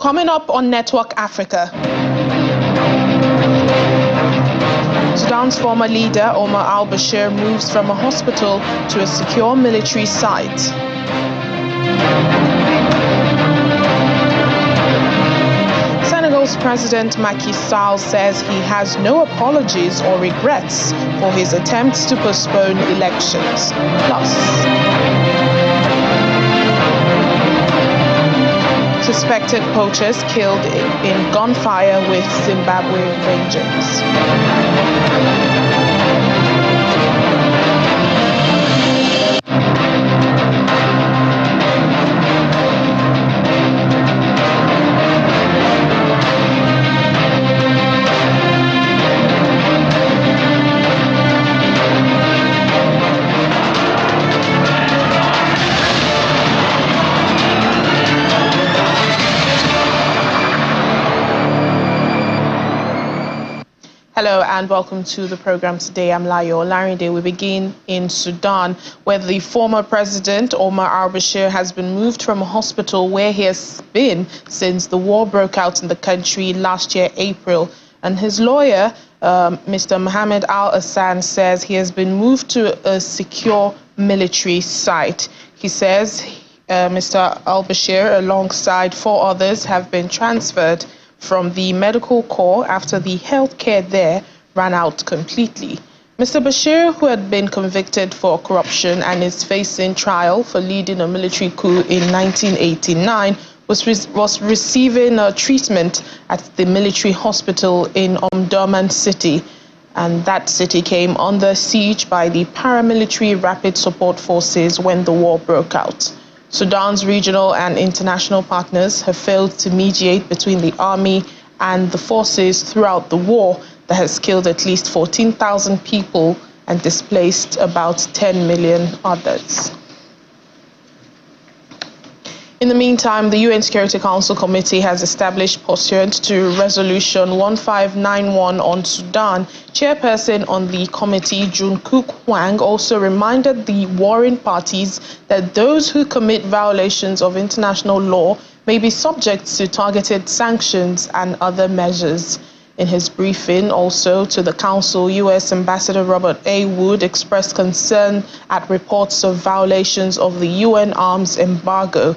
Coming up on Network Africa. Sudan's former leader, Omar al-Bashir, moves from a hospital to a secure military site. Senegal's President Macky Sall says he has no apologies or regrets for his attempts to postpone elections. Plus, suspected poachers killed in gunfire with Zimbabwe Rangers. Hello and welcome to the program today. I'm Layo Larinde. We begin in Sudan, where the former president, Omar al-Bashir, has been moved from a hospital where he has been since the war broke out in the country last year, April. And his lawyer, Mr. Mohammed Al-Hassan, says he has been moved to a secure military site. He says Mr. al-Bashir, alongside 4 others, have been transferred from the medical corps after the health care there ran out completely. Mr. Bashir, who had been convicted for corruption and is facing trial for leading a military coup in 1989, was receiving treatment at the military hospital in Omdurman city. And that city came under siege by the paramilitary rapid support forces when the war broke out. Sudan's regional and international partners have failed to mediate between the army and the forces throughout the war that has killed at least 14,000 people and displaced about 10 million others. In the meantime, the UN Security Council Committee has established, pursuant to Resolution 1591 on Sudan. Chairperson on the committee, Jun Kook Hwang, also reminded the warring parties that those who commit violations of international law may be subject to targeted sanctions and other measures. In his briefing also to the Council, U.S. Ambassador Robert A. Wood expressed concern at reports of violations of the UN arms embargo.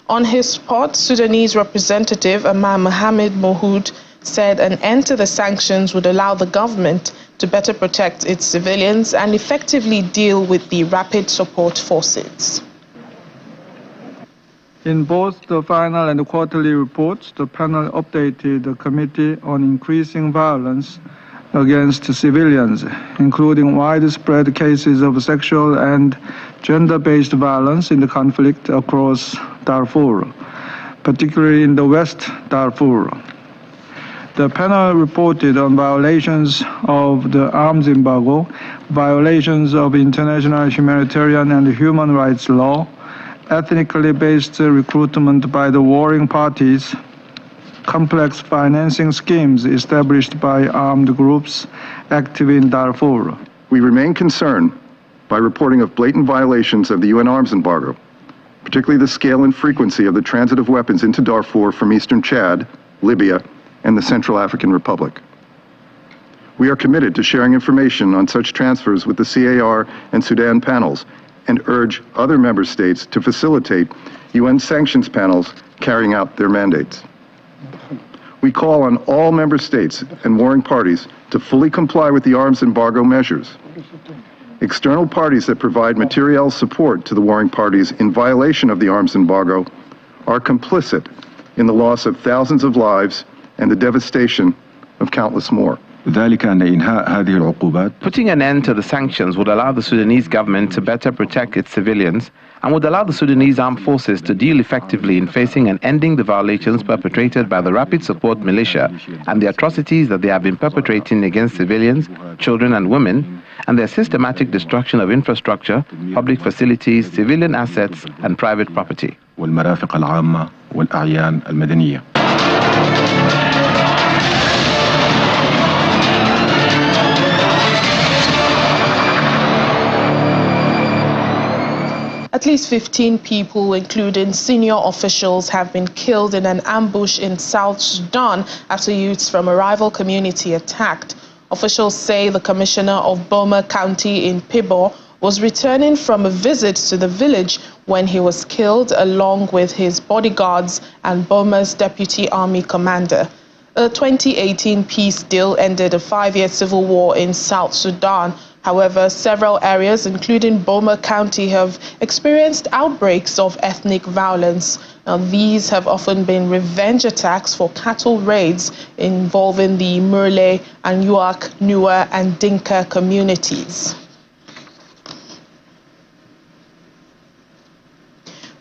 On his part, Sudanese representative Imam Mohamed Mohud said an end to the sanctions would allow the government to better protect its civilians and effectively deal with the rapid support forces. In both the final and the quarterly reports, the panel updated the committee on increasing violence against civilians, including widespread cases of sexual and gender-based violence in the conflict across Darfur, particularly in the West Darfur. The panel reported on violations of the arms embargo, violations of international humanitarian and human rights law, ethnically based recruitment by the warring parties, complex financing schemes established by armed groups active in Darfur. We remain concerned by reporting of blatant violations of the UN arms embargo, particularly the scale and frequency of the transit of weapons into Darfur from eastern Chad, Libya, and the Central African Republic. We are committed to sharing information on such transfers with the CAR and Sudan panels and urge other member states to facilitate UN sanctions panels carrying out their mandates. We call on all member states and warring parties to fully comply with the arms embargo measures. External parties that provide material support to the warring parties in violation of the arms embargo are complicit in the loss of thousands of lives and the devastation of countless more. Putting an end to the sanctions would allow the Sudanese government to better protect its civilians and would allow the Sudanese armed forces to deal effectively in facing and ending the violations perpetrated by the Rapid Support Militia and the atrocities that they have been perpetrating against civilians, children and women, and their systematic destruction of infrastructure, public facilities, civilian assets and private property. At least 15 people, including senior officials, have been killed in an ambush in South Sudan after youths from a rival community attacked. Officials say the commissioner of Boma County in Pibor was returning from a visit to the village when he was killed along with his bodyguards and Boma's deputy army commander. A 2018 peace deal ended a 5-year civil war in South Sudan. However, several areas, including Boma County, have experienced outbreaks of ethnic violence. Now, these have often been revenge attacks for cattle raids involving the Murle, Anuak, Nuer, and Dinka communities.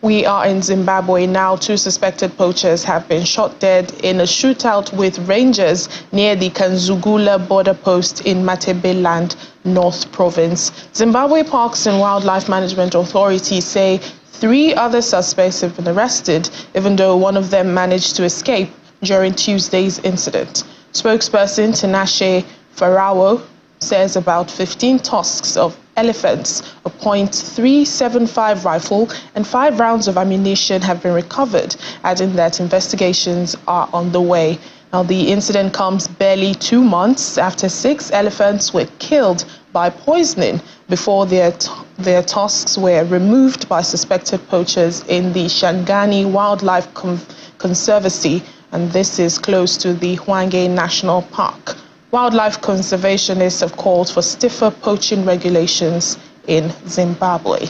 We are in Zimbabwe now. 2 suspected poachers have been shot dead in a shootout with rangers near the Kanzugula border post in Matabeleland, North Province. Zimbabwe Parks and Wildlife Management Authority say 3 other suspects have been arrested, even though one of them managed to escape during Tuesday's incident. Spokesperson Tinashe Farawo says about 15 tusks of elephants, a .375 rifle, and 5 rounds of ammunition have been recovered, adding that investigations are on the way. Now, the incident comes barely 2 months after 6 elephants were killed by poisoning before their tusks were removed by suspected poachers in the Shangani Wildlife Conservancy, and this is close to the Hwange National Park. Wildlife conservationists have called for stiffer poaching regulations in Zimbabwe.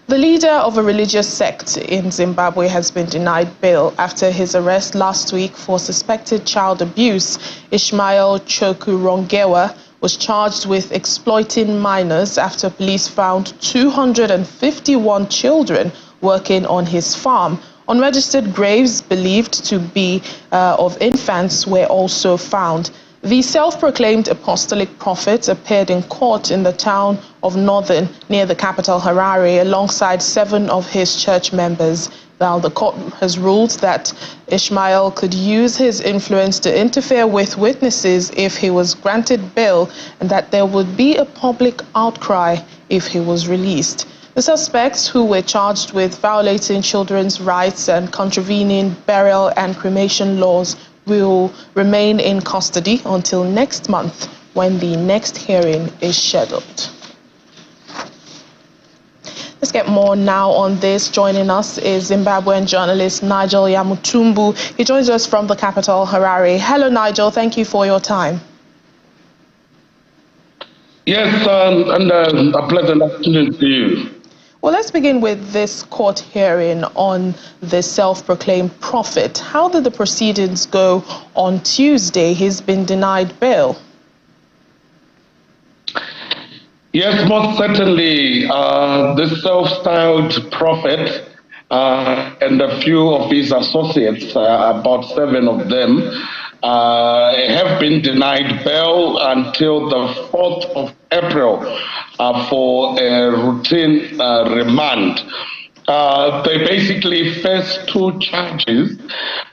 The leader of a religious sect in Zimbabwe has been denied bail after his arrest last week for suspected child abuse. Ishmael Chokurongewa was charged with exploiting minors after police found 251 children working on his farm. Unregistered graves believed to be of infants were also found. The self-proclaimed apostolic prophet appeared in court in the town of Northern near the capital Harare alongside 7 of his church members. Now, the court has ruled that Ishmael could use his influence to interfere with witnesses if he was granted bail, and that there would be a public outcry if he was released. The suspects, who were charged with violating children's rights and contravening burial and cremation laws, will remain in custody until next month, when the next hearing is scheduled. Let's get more now on this. Joining us is Zimbabwean journalist Nigel Yamutumbu. He joins us from the capital, Harare. Hello, Nigel. Thank you for your time. Yes, and a pleasant afternoon to you. Well, let's begin with this court hearing on the self-proclaimed prophet. How did the proceedings go on Tuesday? He's been denied bail. Yes, most certainly. The self-styled prophet and a few of his associates, about 7 of them, have been denied bail until the 4th of April for a routine remand. They basically face 2 charges,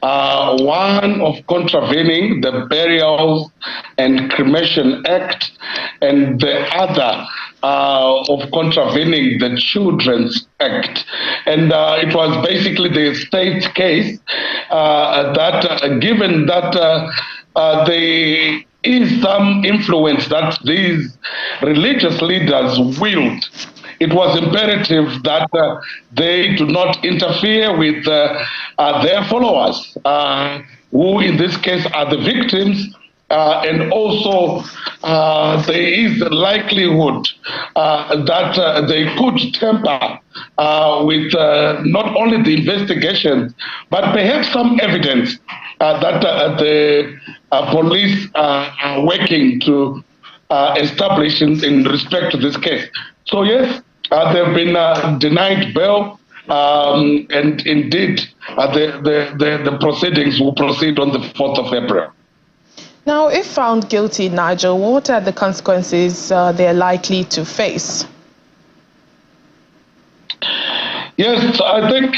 one of contravening the Burials and Cremation Act, and the other of contravening the Children's Act. And it was basically the state case that given that there is some influence that these religious leaders wield, it was imperative that they do not interfere with their followers, who in this case are the victims, and also there is a likelihood that they could tamper with not only the investigation, but perhaps some evidence that the police are working to establish in respect to this case. So yes, they've been denied bail, and indeed the proceedings will proceed on the 4th of April. Now, if found guilty, Nigel, what are the consequences they're likely to face? Yes, I think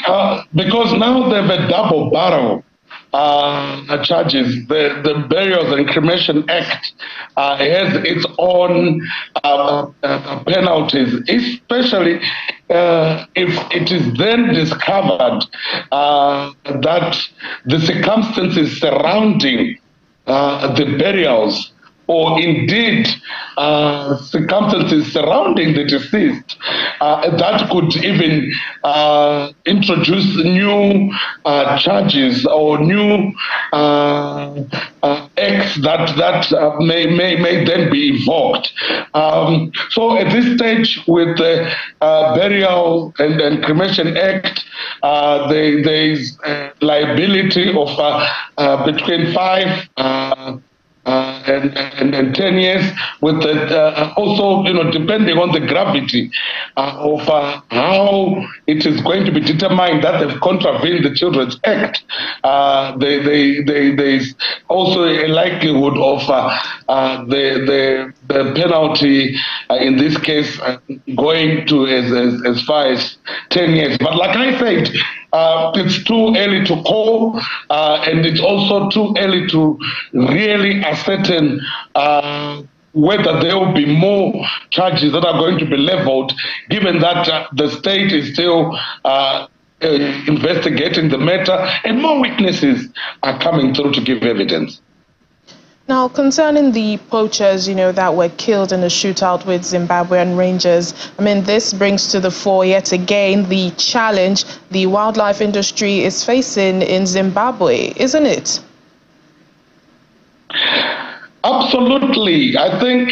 because now they have a double barrel charges. The Burials and Cremation Act has its own penalties, especially if it is then discovered that the circumstances surrounding the burials, or indeed circumstances surrounding the deceased, that could even introduce new charges or new acts that may then be invoked. So at this stage, with the Burial and Cremation Act, there is liability of between 5 and 10 years, with the, also, depending on the gravity of how it is going to be determined that they've contravened the Children's Act, there is also a likelihood of the penalty in this case going to as far as 10 years. But like I said, it's too early to call, and it's also too early to really ascertain whether there will be more charges that are going to be leveled, given that the state is still investigating the matter and more witnesses are coming through to give evidence. Now, concerning the poachers, that were killed in a shootout with Zimbabwean Rangers, this brings to the fore yet again the challenge the wildlife industry is facing in Zimbabwe, isn't it? Absolutely. I think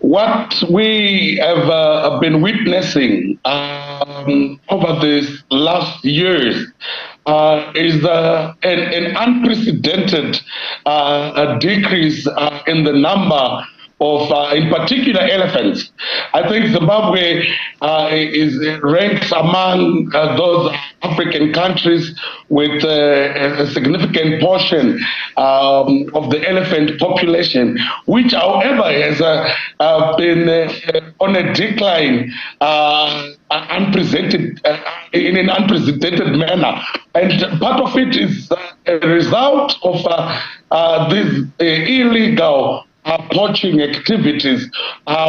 what we have been witnessing over these last years is an unprecedented decrease in the number of, in particular, elephants. I think Zimbabwe ranks among those African countries with a significant portion of the elephant population, which, however, has been on a decline in an unprecedented manner. And part of it is a result of these illegal poaching activities,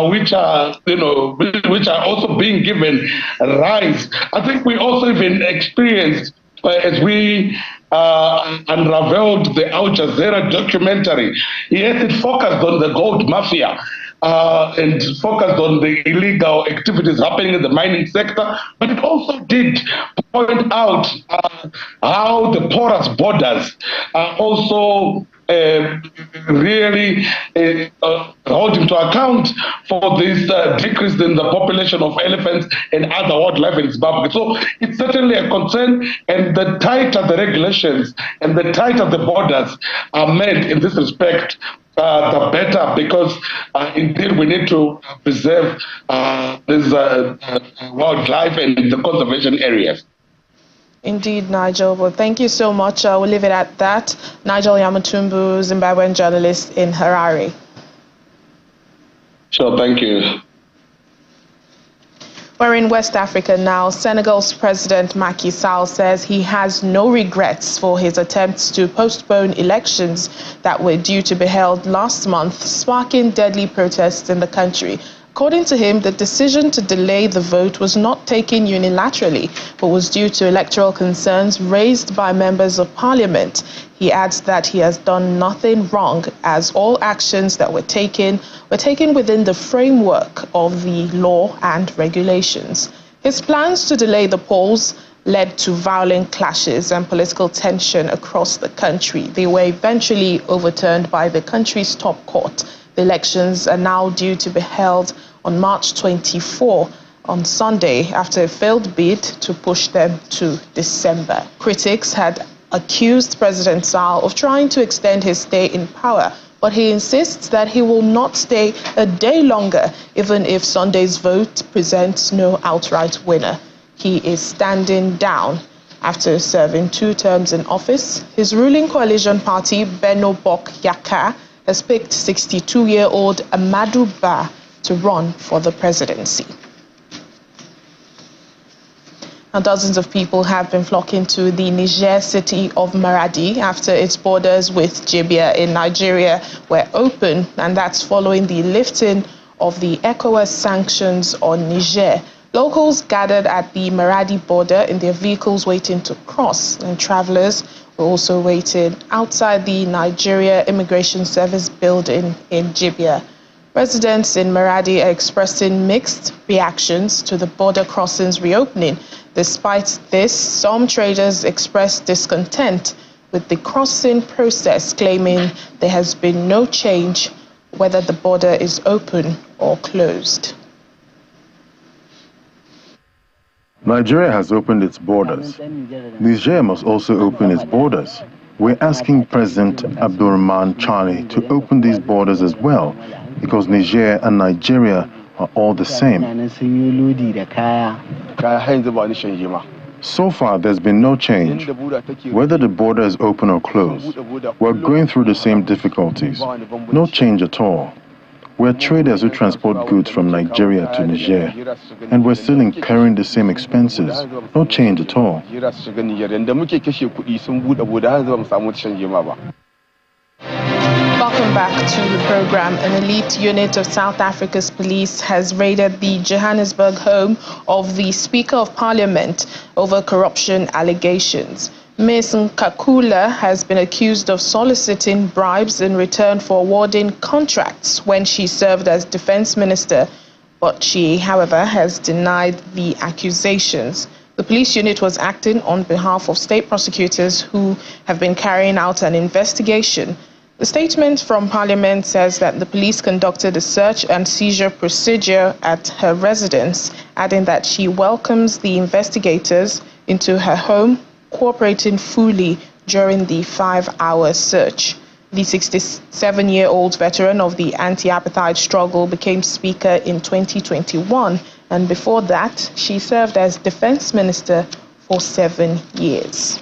which are also being given rise. I think we also even experienced, as we unraveled the Al Jazeera documentary, yes, it focused on the gold mafia and focused on the illegal activities happening in the mining sector, but it also did point out how the porous borders are also really holding to account for this decrease in the population of elephants and other wildlife in Zimbabwe. So it's certainly a concern, and the tighter the regulations and the tighter the borders are made in this respect, the better, because indeed we need to preserve this wildlife and the conservation areas. Indeed, Nigel. Well, thank you so much. We'll leave it at that. Nigel Yamatumbu, Zimbabwean journalist in Harare. Sure, thank you. We're in West Africa now. Senegal's President Macky Sall says he has no regrets for his attempts to postpone elections that were due to be held last month, sparking deadly protests in the country. According to him, the decision to delay the vote was not taken unilaterally, but was due to electoral concerns raised by members of parliament. He adds that he has done nothing wrong, as all actions that were taken within the framework of the law and regulations. His plans to delay the polls led to violent clashes and political tension across the country. They were eventually overturned by the country's top court. The elections are now due to be held on March 24 on Sunday after a failed bid to push them to December. Critics had accused President Sall of trying to extend his stay in power, but he insists that he will not stay a day longer, even if Sunday's vote presents no outright winner. He is standing down after serving 2 terms in office. His ruling coalition party, Benno Bok Yaka, has picked 62-year-old Amadou Ba to run for the presidency. Now, dozens of people have been flocking to the Niger city of Maradi after its borders with Libya in Nigeria were open, and that's following the lifting of the ECOWAS sanctions on Niger. Locals gathered at the Maradi border in their vehicles waiting to cross, and travelers were also waiting outside the Nigeria Immigration Service building in Libya. Residents in Maradi are expressing mixed reactions to the border crossings reopening. Despite this, some traders expressed discontent with the crossing process, claiming there has been no change whether the border is open or closed. Nigeria has opened its borders. Niger must also open its borders. We're asking President Abdurrahman Chani to open these borders as well, because Niger and Nigeria are all the same. So far, there's been no change. Whether the border is open or closed, we're going through the same difficulties. No change at all. We're traders who transport goods from Nigeria to Niger, and we're still incurring the same expenses. No change at all. Welcome back to the program. An elite unit of South Africa's police has raided the Johannesburg home of the Speaker of Parliament over corruption allegations. Ms. Nkakula has been accused of soliciting bribes in return for awarding contracts when she served as Defense Minister, but she, however, has denied the accusations. The police unit was acting on behalf of state prosecutors who have been carrying out an investigation. The statement from Parliament says that the police conducted a search and seizure procedure at her residence, adding that she welcomes the investigators into her home, cooperating fully during the 5-hour search. The 67-year-old veteran of the anti-apartheid struggle became Speaker in 2021, and before that, she served as Defense Minister for 7 years.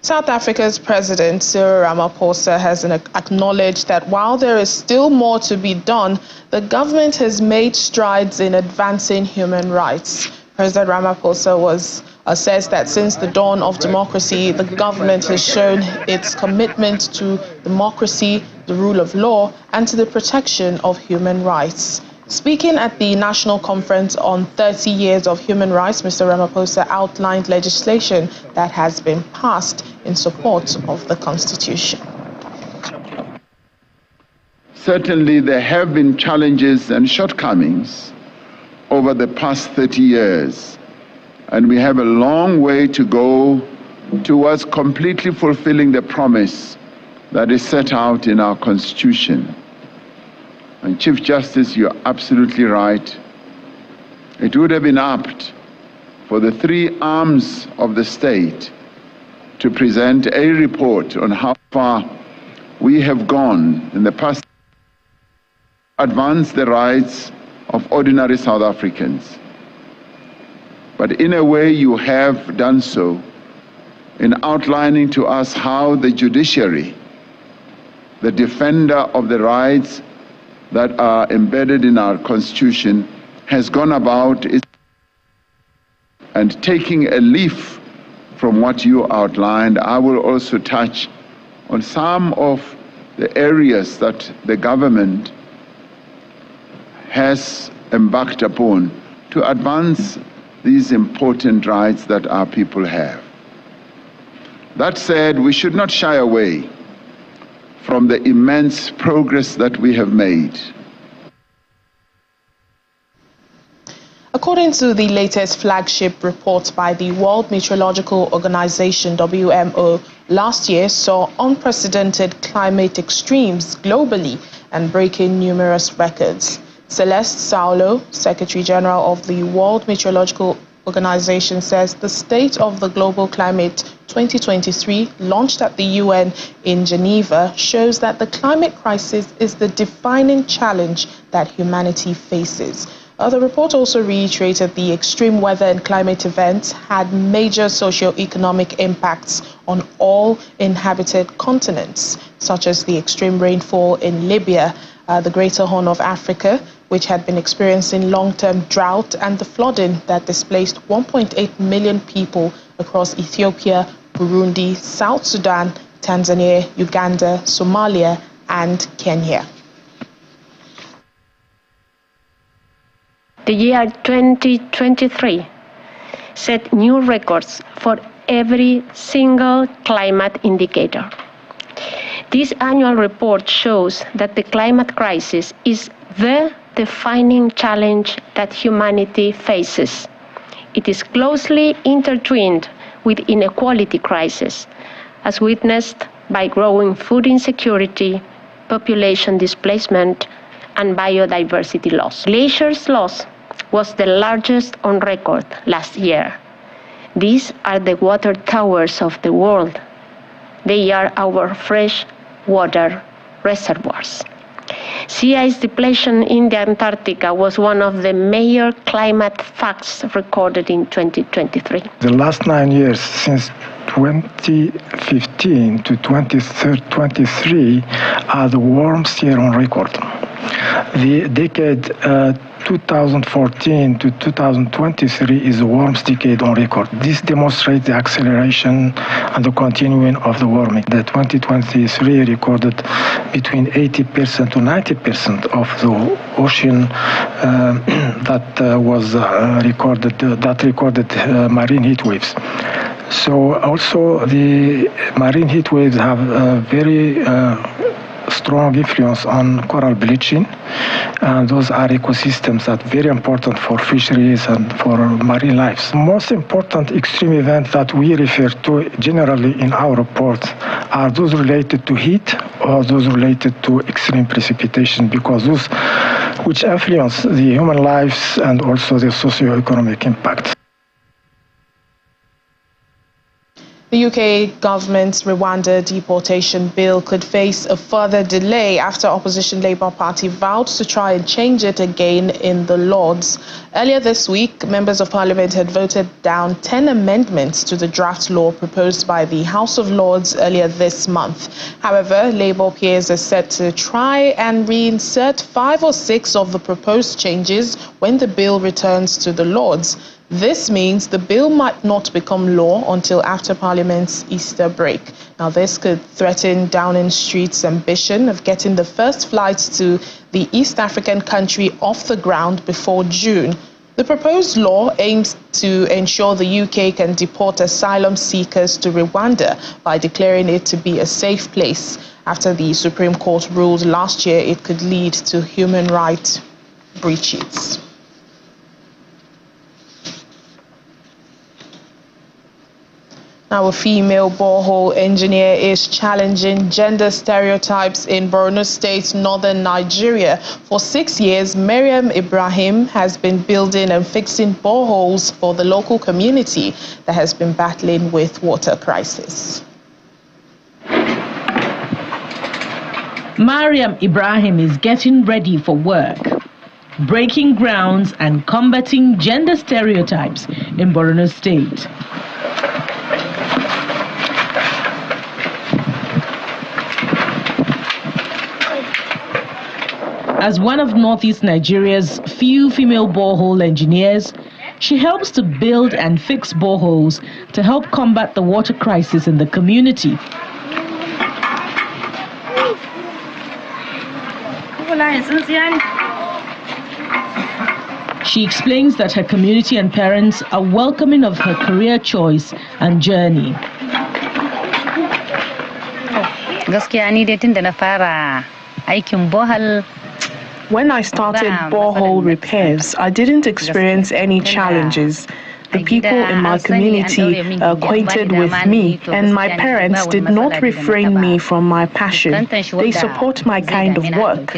South Africa's President Cyril Ramaphosa has acknowledged that while there is still more to be done, the government has made strides in advancing human rights. President Ramaphosa says that since the dawn of democracy, the government has shown its commitment to democracy, the rule of law, and to the protection of human rights. Speaking at the National Conference on 30 Years of Human Rights, Mr. Ramaphosa outlined legislation that has been passed in support of the Constitution. Certainly, there have been challenges and shortcomings over the past 30 years, and we have a long way to go towards completely fulfilling the promise that is set out in our Constitution. And Chief Justice, you're absolutely right. It would have been apt for the three arms of the state to present a report on how far we have gone in the past, advance the rights of ordinary South Africans. But in a way, you have done so in outlining to us how the judiciary, the defender of the rights that are embedded in our Constitution, has gone about it, and taking a leaf from what you outlined, I will also touch on some of the areas that the government has embarked upon to advance these important rights that our people have. That said, we should not shy away from the immense progress that we have made. According to the latest flagship report by the World Meteorological Organization, WMO, last year saw unprecedented climate extremes globally and breaking numerous records. Celeste Saulo, Secretary General of the World Meteorological Organization, says the State of the Global Climate 2023, launched at the UN in Geneva, shows that the climate crisis is the defining challenge that humanity faces. The report also reiterated the extreme weather and climate events had major socio-economic impacts on all inhabited continents, such as the extreme rainfall in Libya, the Greater Horn of Africa, which had been experiencing long-term drought and the flooding that displaced 1.8 million people across Ethiopia, Burundi, South Sudan, Tanzania, Uganda, Somalia, and Kenya. The year 2023 set new records for every single climate indicator. This annual report shows that the climate crisis is the defining challenge that humanity faces. It is closely intertwined with inequality crisis, as witnessed by growing food insecurity, population displacement, and biodiversity loss. Glaciers loss was the largest on record last year. These are the water towers of the world. They are our fresh water reservoirs. Sea ice depletion in the Antarctica was one of the major climate facts recorded in 2023. The last 9 years, since 2015 to 2023, are the warmest year on record. The decade 2014 to 2023 is the warmest decade on record. This demonstrates the acceleration and the continuing of the warming. The 2023 recorded between 80% to 90% of the ocean that recorded marine heat waves. So also the marine heat waves have a very strong influence on coral bleaching, and those are ecosystems that are very important for fisheries and for marine lives. The most important extreme events that we refer to generally in our reports are those related to heat or those related to extreme precipitation, because those which influence the human lives and also the socio-economic impact. The UK government's Rwanda deportation bill could face a further delay after opposition Labour Party vowed to try and change it again in the Lords. Earlier this week, members of Parliament had voted down 10 amendments to the draft law proposed by the House of Lords earlier this month. However, Labour peers are set to try and reinsert 5 or 6 of the proposed changes when the bill returns to the Lords. This means the bill might not become law until after Parliament's Easter break. Now, this could threaten Downing Street's ambition of getting the first flights to the East African country off the ground before June. The proposed law aims to ensure the UK can deport asylum seekers to Rwanda by declaring it to be a safe place. After the Supreme Court ruled last year it could lead to human rights breaches. Now, a female borehole engineer is challenging gender stereotypes in Borno State, northern Nigeria. For 6 years, Mariam Ibrahim has been building and fixing boreholes for the local community that has been battling with water crisis. Mariam Ibrahim is getting ready for work, breaking grounds and combating gender stereotypes in Borno State. As one of Northeast Nigeria's few female borehole engineers, she helps to build and fix boreholes to help combat the water crisis in the community. She explains that her community and parents are welcoming of her career choice and journey. When I started borehole repairs, I didn't experience any challenges. The people in my community are acquainted with me, and my parents did not refrain me from my passion. They support my kind of work.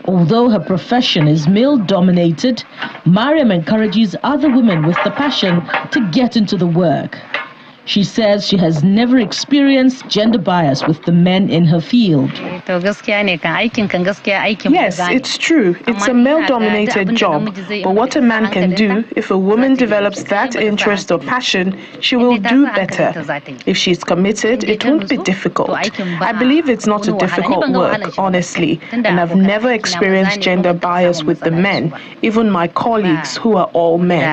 Although her profession is male-dominated, Mariam encourages other women with the passion to get into the work. She says she has never experienced gender bias with the men in her field. Yes, it's true. It's a male-dominated job. But what a man can do, if a woman develops that interest or passion, she will do better. If she's committed, it won't be difficult. I believe it's not a difficult work, honestly, and I've never experienced gender bias with the men, even my colleagues who are all men.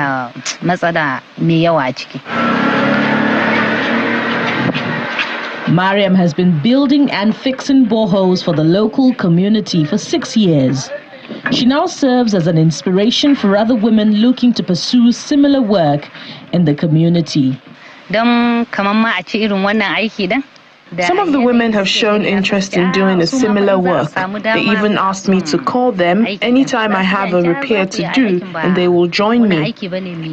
Mariam has been building and fixing boreholes for the local community for 6 years. She now serves as an inspiration for other women looking to pursue similar work in the community. Some of the women have shown interest in doing a similar work. They even asked me to call them anytime I have a repair to do, and they will join me.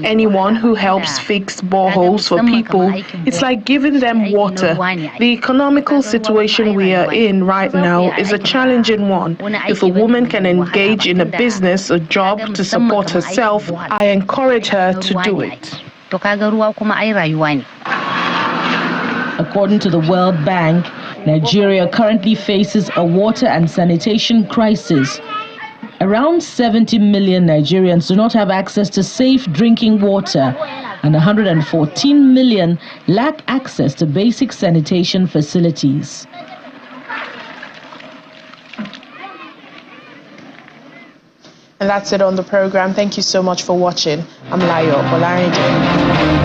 Anyone who helps fix boreholes for people, it's like giving them water. The economical situation we are in right now is a challenging one. If a woman can engage in a business, a job to support herself, I encourage her to do it. According to the World Bank, Nigeria currently faces a water and sanitation crisis. Around 70 million Nigerians do not have access to safe drinking water, and 114 million lack access to basic sanitation facilities. And that's it on the program. Thank you so much for watching. I'm Layo Olarinde.